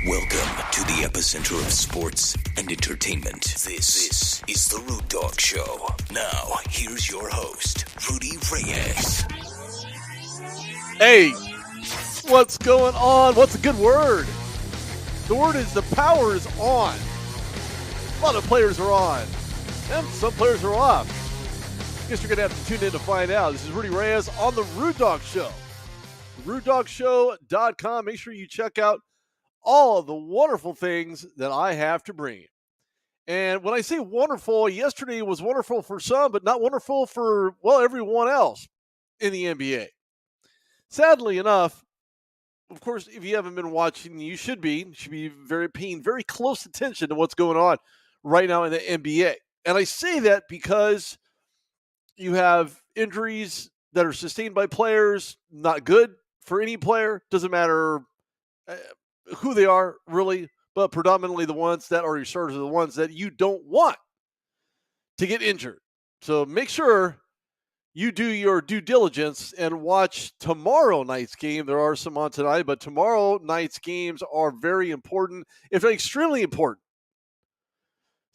Welcome to the epicenter of sports and entertainment. This is the Rude Dog Show. Now, here's your host, Rudy Reyes. Hey, what's going on? What's a good word? The word is the power is on. A lot of players are on, and some players are off. Guess you're going to have to tune in to find out. This is Rudy Reyes on the Rude Dog Show. RudeDogShow.com. Make sure you check out all of the wonderful things that I have to bring you. And when I say wonderful, yesterday was wonderful for some, but not wonderful for, well, everyone else in the NBA. Sadly enough, of course, if you haven't been watching, you should be paying very close attention to what's going on right now in the NBA. And I say that because you have injuries that are sustained by players, not good for any player. Doesn't matter who they are, really, but predominantly the ones that are your starters are the ones that you don't want to get injured. So make sure you do your due diligence and watch tomorrow night's game. There are some on tonight, but tomorrow night's games are very important, if not extremely important.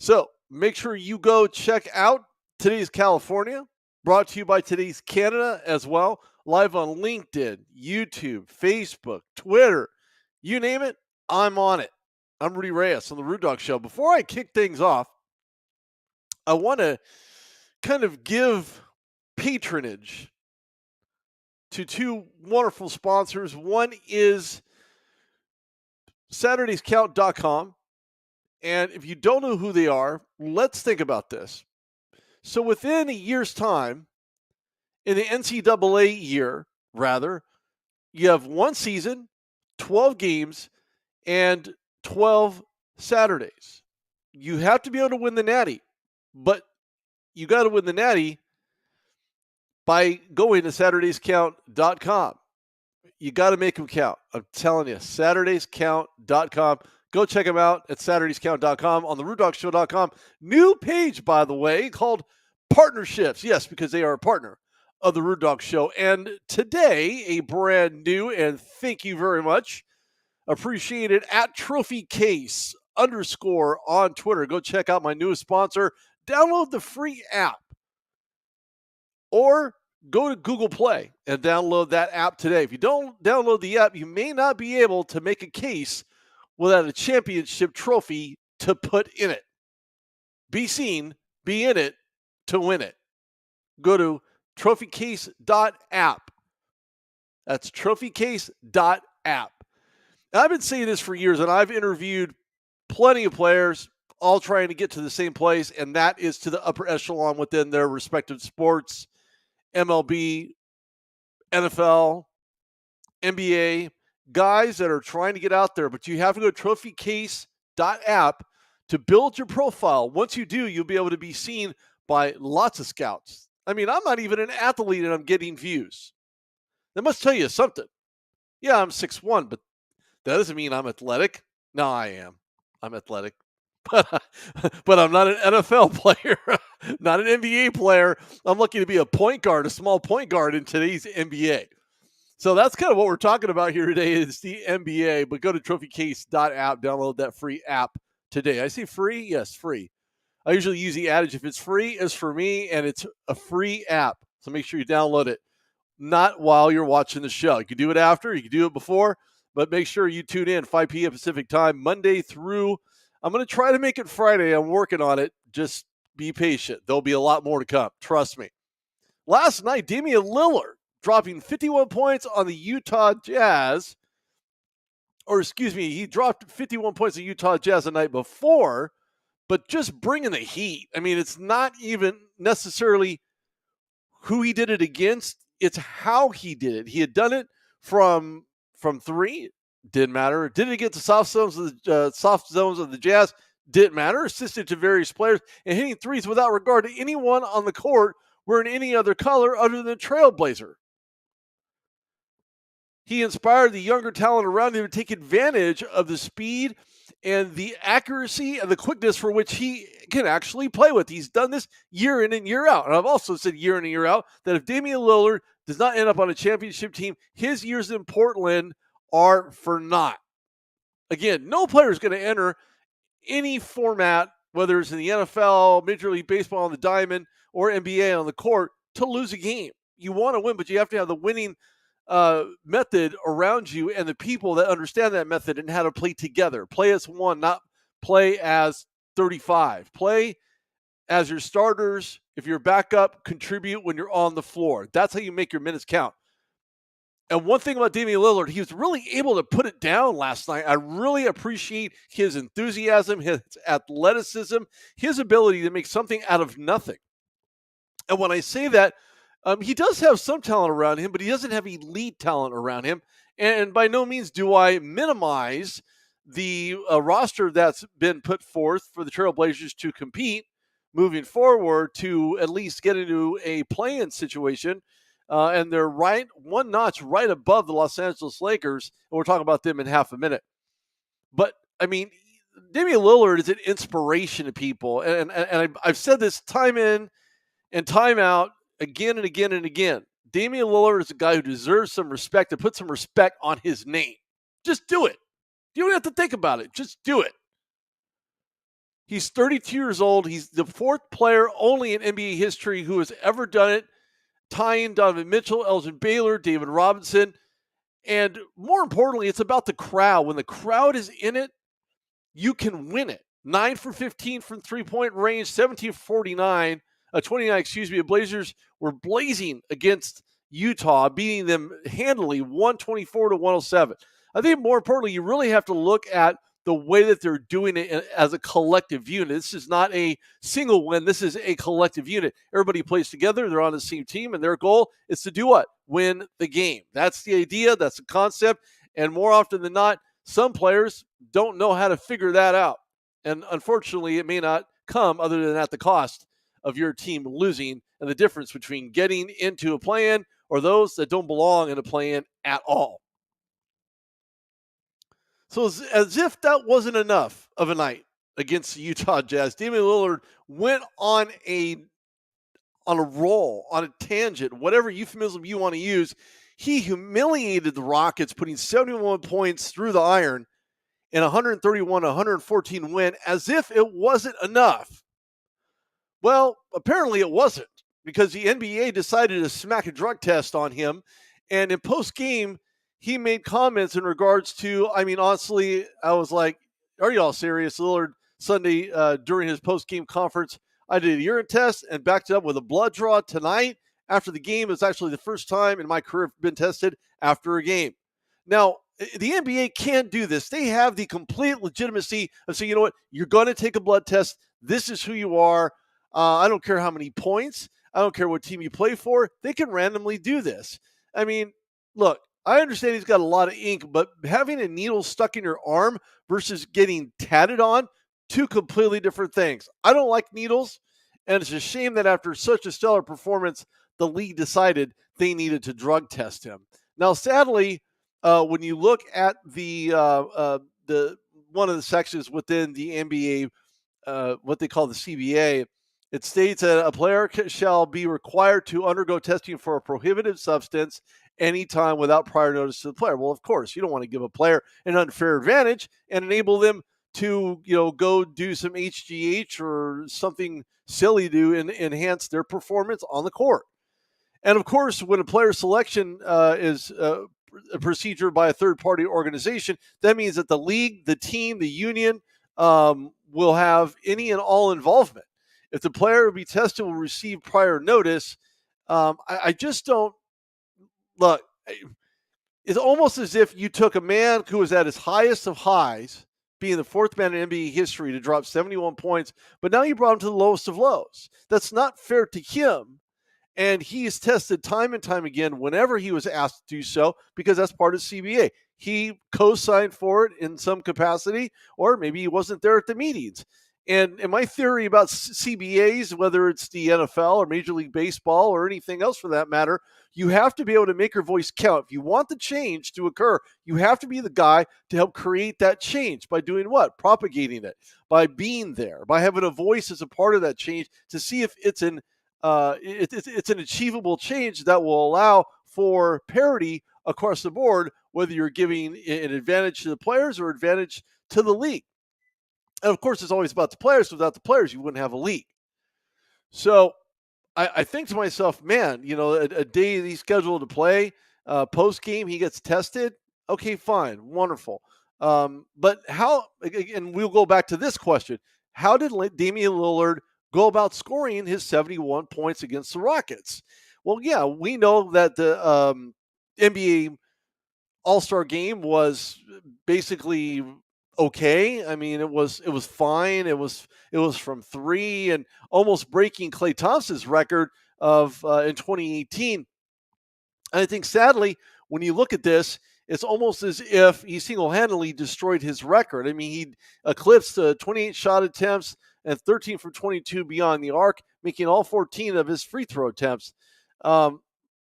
So make sure you go check out Today's California, brought to you by Today's Canada as well, live on LinkedIn, YouTube, Facebook, Twitter. You name it, I'm on it. I'm Rudy Reyes on the Rude Dog Show. Before I kick things off, I want to kind of give patronage to two wonderful sponsors. One is SaturdaysCount.com. And if you don't know who they are, let's think about this. So within a year's time, in the NCAA year, rather, you have one season, 12 games, and 12 Saturdays. You have to be able to win the Natty, but you got to win the Natty by going to SaturdaysCount.com. You got to make them count. I'm telling you, SaturdaysCount.com. Go check them out at SaturdaysCount.com on the RudeDogShow.com. New page, by the way, called Partnerships. Yes, because they are a partner of the Rude Dog Show. And today, a brand new, and thank you very much, appreciate it, at @TrophyCase_ on Twitter. Go check out my newest sponsor. Download the free app. Or go to Google Play and download that app today. If you don't download the app, you may not be able to make a case without a championship trophy to put in it. Be seen, be in it to win it. Go to trophycase.app. That's trophycase.app. I've been saying this for years, and I've interviewed plenty of players, all trying to get to the same place, and that is to the upper echelon within their respective sports, MLB, NFL, NBA, guys that are trying to get out there, but you have to go to trophycase.app to build your profile. Once you do, you'll be able to be seen by lots of scouts. I mean, I'm not even an athlete and I'm getting views. That must tell you something. Yeah, I'm 6'1", but that doesn't mean I'm athletic. No, I am. I'm athletic. But I'm not an NFL player, not an NBA player. I'm lucky to be a point guard, a small point guard in today's NBA. So that's kind of what we're talking about here today is the NBA. But go to trophycase.app, download that free app today. I say free? Yes, free. I usually use the adage, if it's free, it's for me, and it's a free app. So make sure you download it, not while you're watching the show. You can do it after, you can do it before, but make sure you tune in 5 p.m. Pacific time, Monday through, I'm going to try to make it Friday. I'm working on it. Just be patient. There'll be a lot more to come. Trust me. Last night, Damian Lillard dropping 51 points on the Utah Jazz. He dropped 51 points on Utah Jazz the night before, but just bringing the heat. I mean, it's not even necessarily who he did it against. It's how he did it. He had done it from three. Didn't matter. Did it get the soft zones of the Jazz? Didn't matter. Assisted to various players and hitting threes without regard to anyone on the court wearing any other color other than Trailblazer. He inspired the younger talent around him to take advantage of the speed and the accuracy and the quickness for which he can actually play with. He's done this year in and year out. And I've also said year in and year out that if Damian Lillard does not end up on a championship team, his years in Portland are for naught. Again, no player is going to enter any format, whether it's in the NFL, Major League Baseball on the diamond, or NBA on the court, to lose a game. You want to win, but you have to have the winning method around you and the people that understand that method and how to play together. Play as one, not play as 35. Play as your starters. If you're backup, contribute when you're on the floor. That's how you make your minutes count. And one thing about Damian Lillard, he was really able to put it down last night. I really appreciate his enthusiasm, his athleticism, his ability to make something out of nothing. And when I say that, he does have some talent around him, but he doesn't have elite talent around him. And by no means do I minimize the roster that's been put forth for the Trailblazers to compete moving forward to at least get into a play-in situation. And they're right one notch right above the Los Angeles Lakers. And we'll talk about them in half a minute. But, I mean, Damian Lillard is an inspiration to people. And I've said this time in and time out again and again and again. Damian Lillard is a guy who deserves some respect, to put some respect on his name. Just do it. You don't have to think about it. Just do it. He's 32 years old. He's the fourth player only in NBA history who has ever done it, tying Donovan Mitchell, Elgin Baylor, David Robinson. And more importantly, it's about the crowd. When the crowd is in it, you can win it. 9 for 15 from three-point range, 17 for 29. 29, the Blazers were blazing against Utah, beating them handily 124 to 107. I think more importantly, you really have to look at the way that they're doing it as a collective unit. This is not a single win. This is a collective unit. Everybody plays together. They're on the same team, and their goal is to do what? Win the game. That's the idea. That's the concept. And more often than not, some players don't know how to figure that out. And unfortunately, it may not come other than at the cost of your team losing, and the difference between getting into a play-in or those that don't belong in a play-in at all. So as if that wasn't enough of a night against the Utah Jazz, Damian Lillard went on a roll, on a tangent, whatever euphemism you want to use. He humiliated the Rockets, putting 71 points through the iron in a 131-114 win, as if it wasn't enough. Well, apparently it wasn't, because the NBA decided to smack a drug test on him. And in post-game, he made comments in regards to, I mean, honestly, I was like, are you all serious? Lillard Sunday during his post-game conference, I did a urine test and backed it up with a blood draw tonight after the game. It's actually the first time in my career I've been tested after a game. Now, the NBA can't do this. They have the complete legitimacy of saying, you know what, you're going to take a blood test. This is who you are. I don't care how many points. I don't care what team you play for. They can randomly do this. I mean, look, I understand he's got a lot of ink, but having a needle stuck in your arm versus getting tatted on, two completely different things. I don't like needles, and it's a shame that after such a stellar performance, the league decided they needed to drug test him. Now, sadly, when you look at the one of the sections within the NBA, what they call the CBA, it states that a player shall be required to undergo testing for a prohibited substance anytime without prior notice to the player. Well, of course, you don't want to give a player an unfair advantage and enable them to, go do some HGH or something silly to enhance their performance on the court. And of course, when a player selection is a procedure by a third-party organization, that means that the league, the team, the union will have any and all involvement. If the player will be tested, will receive prior notice. I just don't look. It's almost as if you took a man who was at his highest of highs, being the fourth man in NBA history to drop 71 points, but now you brought him to the lowest of lows. That's not fair to him. And he is tested time and time again whenever he was asked to do so, because that's part of CBA. He co-signed for it in some capacity, or maybe he wasn't there at the meetings. And my theory about CBAs, whether it's the NFL or Major League Baseball or anything else for that matter, you have to be able to make your voice count. If you want the change to occur, you have to be the guy to help create that change by doing what? Propagating it, by being there, by having a voice as a part of that change to see if it's an achievable change that will allow for parity across the board whether you're giving an advantage to the players or advantage to the league. And of course, it's always about the players. Without the players, you wouldn't have a league. So I think to myself, man, a day he's scheduled to play, post game, he gets tested. Okay, fine, wonderful. But how, and we'll go back to this question. How did Damian Lillard go about scoring his 71 points against the Rockets? Well, yeah, we know that the NBA All-Star game was basically okay. I mean, it was fine. It was from three and almost breaking Klay Thompson's record of in 2018. And I think sadly, when you look at this, it's almost as if he single-handedly destroyed his record. I mean, he eclipsed 28 shot attempts and 13 for 22 beyond the arc, making all 14 of his free throw attempts.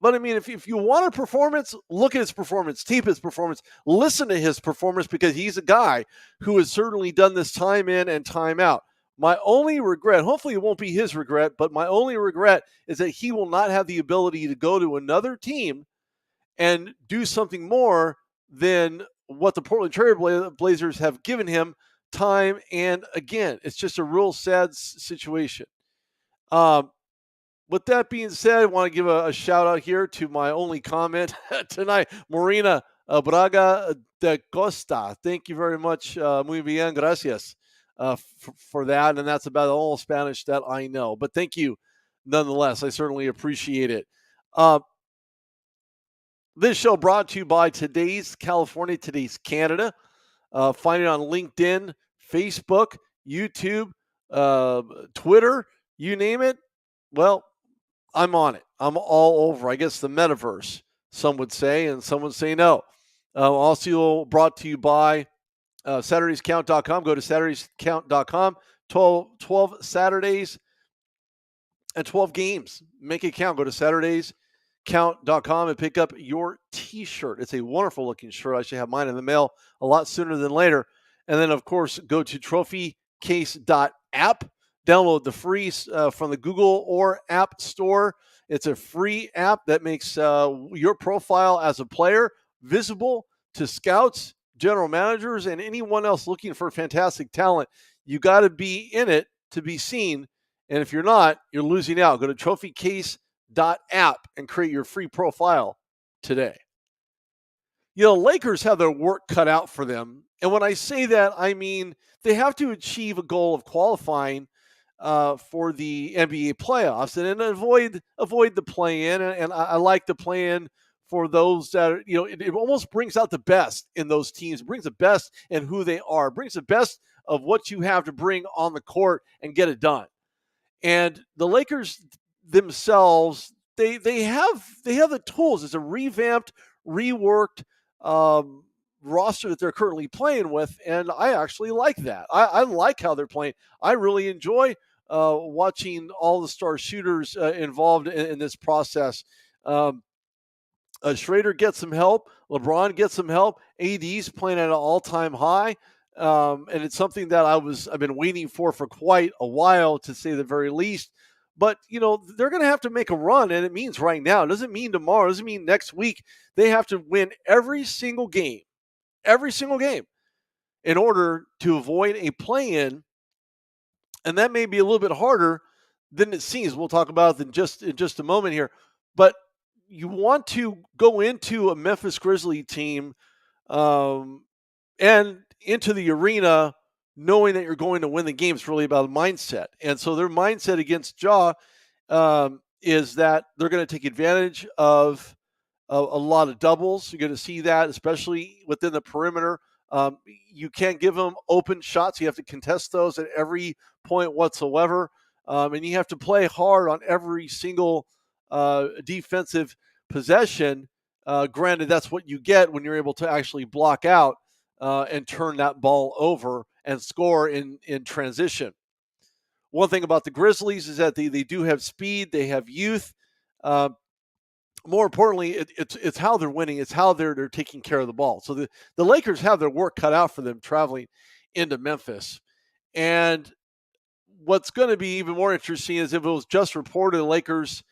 But I mean, if you want a performance, look at his performance, tape his performance, listen to his performance, because he's a guy who has certainly done this time in and time out. My only regret, hopefully it won't be his regret, but my only regret is that he will not have the ability to go to another team and do something more than what the Portland Trail Blazers have given him time and again. It's just a real sad situation. With that being said, I want to give a shout out here to my only comment tonight, Marina Braga de Costa. Thank you very much. Muy bien, gracias for that. And that's about all Spanish that I know. But thank you nonetheless. I certainly appreciate it. This show brought to you by Today's California, Today's Canada. Find it on LinkedIn, Facebook, YouTube, Twitter, you name it. Well, I'm on it. I'm all over. I guess the metaverse, some would say, and some would say no. Also brought to you by SatursDaysCount.com. Go to SatursDaysCount.com. 12 Saturdays and 12 games. Make it count. Go to SatursDaysCount.com and pick up your T-shirt. It's a wonderful looking shirt. I should have mine in the mail a lot sooner than later. And then, of course, go to trophycase.app. Download the free from the Google or App Store. It's a free app that makes your profile as a player visible to scouts, general managers, and anyone else looking for fantastic talent. You got to be in it to be seen. And if you're not, you're losing out. Go to trophycase.app and create your free profile today. Lakers have their work cut out for them. And when I say that, I mean they have to achieve a goal of qualifying for the NBA playoffs and then avoid the play-in. And I like the play-in for those that are, it almost brings out the best in those teams. It brings the best in who they are. It brings the best of what you have to bring on the court and get it done. And the Lakers themselves, they have the tools. It's a revamped, reworked roster that they're currently playing with, and I actually like that. I like how they're playing. I really enjoy watching all the star shooters involved in this process. Schrader gets some help. LeBron gets some help. AD's playing at an all-time high. And it's something that I've been waiting for quite a while, to say the very least. But, they're going to have to make a run, and it means right now. It doesn't mean tomorrow. It doesn't mean next week. They have to win every single game in order to avoid a play-in. And that may be a little bit harder than it seems. We'll talk about it in just a moment here. But you want to go into a Memphis Grizzlies team and into the arena knowing that you're going to win the game. It's really about mindset. And so their mindset against Ja is that they're going to take advantage of a lot of doubles. You're going to see that, especially within the perimeter. You can't give them open shots. You have to contest those at every point whatsoever. And you have to play hard on every single defensive possession. Granted, that's what you get when you're able to actually block out and turn that ball over and score in transition. One thing about the Grizzlies is that they do have speed. They have youth. More importantly, it's how they're winning. It's how they're taking care of the ball. So the Lakers have their work cut out for them traveling into Memphis. And what's going to be even more interesting is if it was just reported the Lakers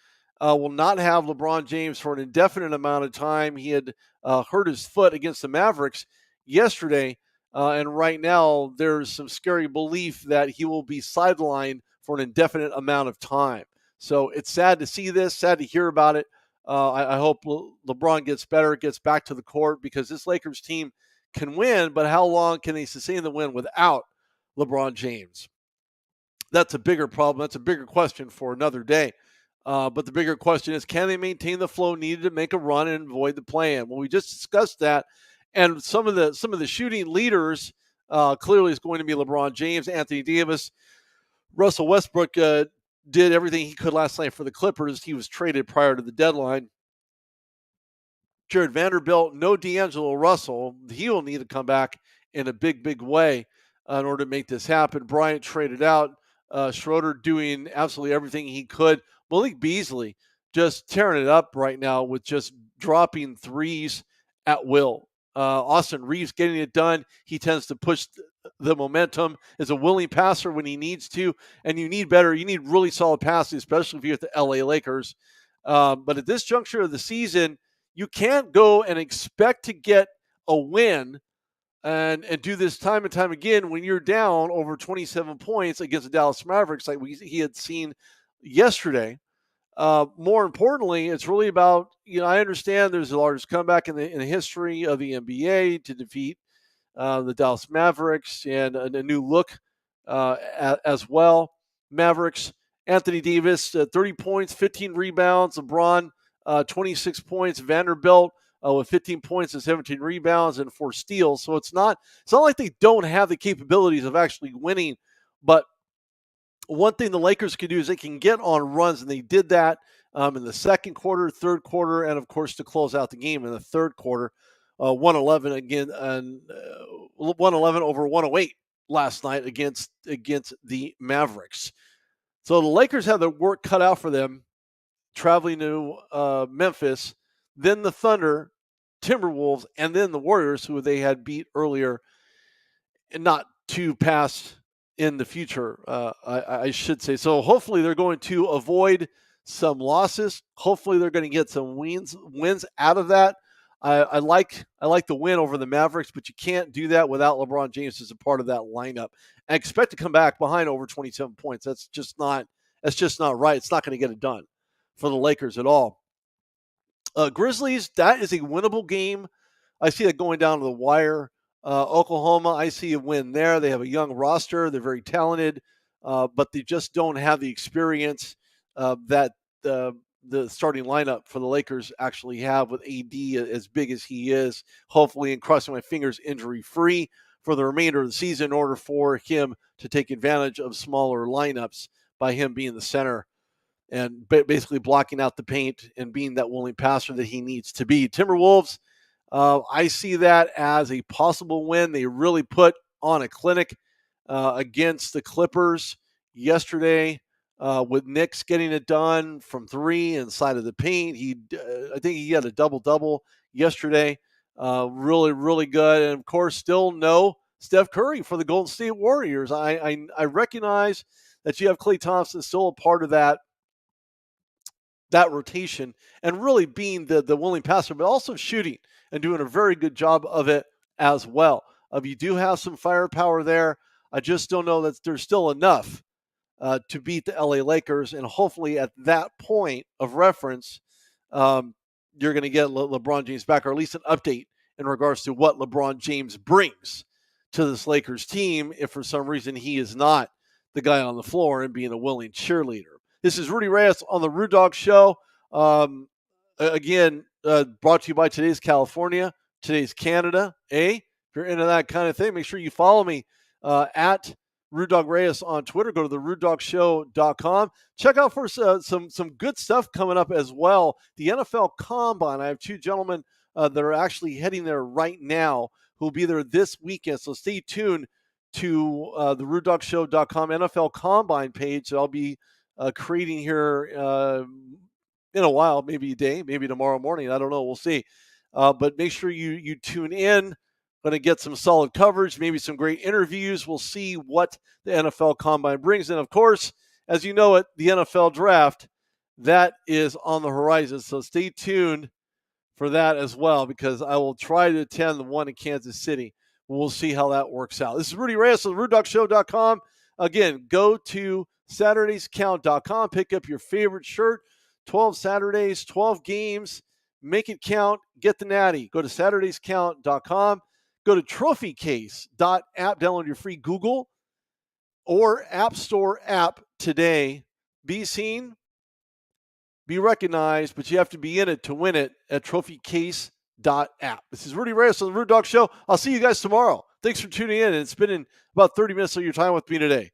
will not have LeBron James for an indefinite amount of time. He had hurt his foot against the Mavericks yesterday. And right now, there's some scary belief that he will be sidelined for an indefinite amount of time. So it's sad to see this, sad to hear about it. I hope LeBron gets better, gets back to the court, because this Lakers team can win, but how long can they sustain the win without LeBron James? That's a bigger problem. That's a bigger question for another day. But the bigger question is, can they maintain the flow needed to make a run and avoid the play-in? Well, we just discussed that, and some of the shooting leaders clearly is going to be LeBron James, Anthony Davis, Russell Westbrook. Did everything he could last night for the Clippers. He was traded prior to the deadline. Jared Vanderbilt, no D'Angelo Russell. He will need to come back in a big, big way in order to make this happen. Bryant traded out. Schroeder doing absolutely everything he could. Malik Beasley just tearing it up right now with just dropping threes at will. Austin Reeves getting it done. He tends to push the momentum, is a willing passer when he needs to, and you need better. You need really solid passes, especially if you're at the LA Lakers. But at this juncture of the season, you can't go and expect to get a win and do this time and time again when you're down over 27 points against the Dallas Mavericks like he had seen yesterday. More importantly, it's really about, I understand there's the largest comeback in the history of the NBA to defeat the Dallas Mavericks, and a new look as well. Mavericks, Anthony Davis, 30 points, 15 rebounds. LeBron, 26 points. Vanderbilt with 15 points and 17 rebounds and 4 steals. So it's not like they don't have the capabilities of actually winning, but one thing the Lakers can do is they can get on runs, and they did that in the second quarter, third quarter, and of course to close out the game in the third quarter. 111 again, and 111 over 108 last night against the Mavericks. So the Lakers have their work cut out for them, traveling to Memphis, then the Thunder, Timberwolves, and then the Warriors, who they had beat earlier, and not to pass in the future, I should say. So hopefully they're going to avoid some losses. Hopefully they're going to get some wins out of that. I like the win over the Mavericks, but you can't do that without LeBron James as a part of that lineup. I expect to come back behind over 27 points. That's just not right. It's not going to get it done for the Lakers at all. Grizzlies, that is a winnable game. I see that going down to the wire. Oklahoma, I see a win there. They have a young roster. They're very talented, but they just don't have the experience that the starting lineup for the Lakers actually have, with AD as big as he is, hopefully, and crossing my fingers, injury-free for the remainder of the season in order for him to take advantage of smaller lineups by him being the center and basically blocking out the paint and being that willing passer that he needs to be. Timberwolves, I see that as a possible win. They really put on a clinic against the Clippers yesterday, with Knicks getting it done from 3 inside of the paint. I think he had a double-double yesterday. Really, really good. And, of course, still no Steph Curry for the Golden State Warriors. I recognize that you have Klay Thompson still a part of that rotation and really being the willing passer, but also shooting and doing a very good job of it as well. You do have some firepower there. I just don't know that there's still enough to beat the LA Lakers, and hopefully at that point of reference, you're going to get LeBron James back, or at least an update in regards to what LeBron James brings to this Lakers team, if for some reason he is not the guy on the floor and being a willing cheerleader. This is Rudy Reyes on the Rude Dog Show. Again, brought to you by Today's California, Today's Canada. If you're into that kind of thing, make sure you follow me at Rude Dog Reyes on Twitter. Go to therudedogshow.com. Check out for some good stuff coming up as well. The NFL Combine. I have 2 gentlemen that are actually heading there right now who will be there this weekend. So stay tuned to the rudedogshow.com NFL Combine page that I'll be creating here in a while, maybe a day, maybe tomorrow morning. I don't know. We'll see. But make sure you tune in. Going to get some solid coverage, maybe some great interviews. We'll see what the NFL Combine brings. And, of course, as you know it, the NFL Draft, that is on the horizon. So stay tuned for that as well, because I will try to attend the one in Kansas City. We'll see how that works out. This is Rudy Reyes of RudeDogShow.com. Again, go to SaturdaysCount.com. Pick up your favorite shirt. 12 Saturdays, 12 games. Make it count. Get the natty. Go to SaturdaysCount.com. Go to TrophyCase.app. Download your free Google or App Store app today. Be seen, be recognized, but you have to be in it to win it at TrophyCase.app. This is Rudy Reyes on the Rude Dog Show. I'll see you guys tomorrow. Thanks for tuning in. It's been about 30 minutes of your time with me today.